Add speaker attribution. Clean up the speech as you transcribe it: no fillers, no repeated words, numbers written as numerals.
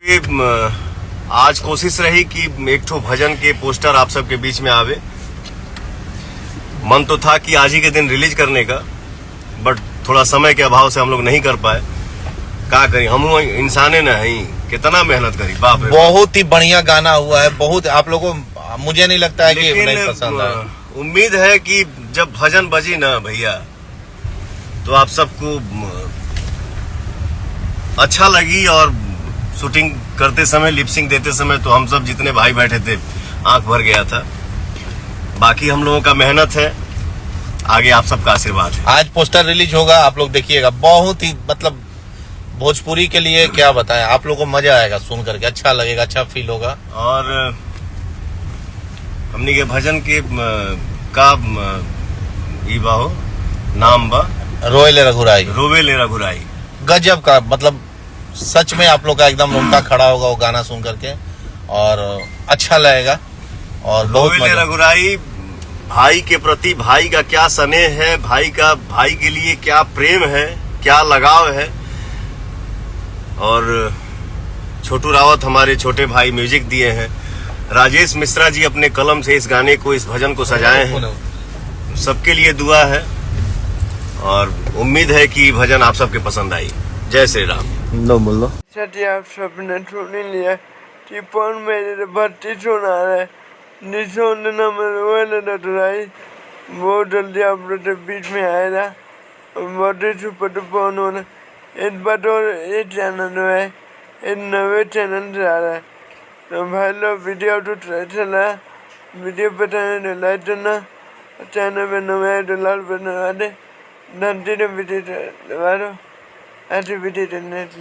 Speaker 1: आज कोशिश रही कि एक ठो भजन के पोस्टर आप सबके बीच में आवे। मन तो था कि आज ही के दिन रिलीज करने का, बट थोड़ा समय के अभाव से हम लोग नहीं कर पाए। क्या करी, हम इंसाने नहीं, कितना मेहनत करी, बाप रे।
Speaker 2: बहुत ही बढ़िया गाना हुआ है, बहुत। आप लोगों को मुझे नहीं लगता है कि नहीं पसंद है।
Speaker 1: उम्मीद है कि जब भजन बजी ना भैया तो आप सबको अच्छा लगी, और शूटिंग करते समय, लिपसिंग देते समय तो हम सब जितने भाई बैठे थे आंख भर गया था। बाकी हम लोगों का मेहनत है, आगे आप सबका आशीर्वाद है।
Speaker 2: आज पोस्टर रिलीज होगा, आप लोग देखिएगा। बहुत ही मतलब भोजपुरी के लिए क्या बताएं, आप लोगों को मजा आएगा सुन करके, अच्छा लगेगा, अच्छा फील होगा।
Speaker 1: और हमने के भजन के का ई बा हो नाम बा
Speaker 2: रोएले रघुराई,
Speaker 1: रोवेले रघुराई।
Speaker 2: गजब का, मतलब सच में आप लोग का एकदम रोंगटा खड़ा होगा वो गाना सुन करके, और अच्छा लगेगा। और बहुत
Speaker 1: रोवेले रघुराई, भाई के प्रति भाई का क्या स्नेह है, भाई के लिए क्या प्रेम है, क्या लगाव है। और छोटू रावत हमारे छोटे भाई म्यूजिक दिए हैं। राजेश मिश्रा जी अपने कलम से इस गाने को, इस भजन को सजाए हैं। सबके लिए दुआ है और उम्मीद है कि भजन आप सबके पसंद आई। जय श्री राम।
Speaker 2: लो बोलो।
Speaker 3: आप सबने सुन लिया कि पौन मेरे भर्ती सुना रहे निशोन नाम रोएले, बहुत जल्दी आप लोग के बीच में आएगा और बहुत ही सुपर फोन होना। इस बार और ये चैनल है, एक नवे चैनल से आ रहा है। तो भाई लोग वीडियो तो चला, वीडियो पसंद है लाइक करना, चैनल पे नवे है तो लाल बटन दबा दे, घंटी ने वीडियो दबा दो, ऐसी वीडियो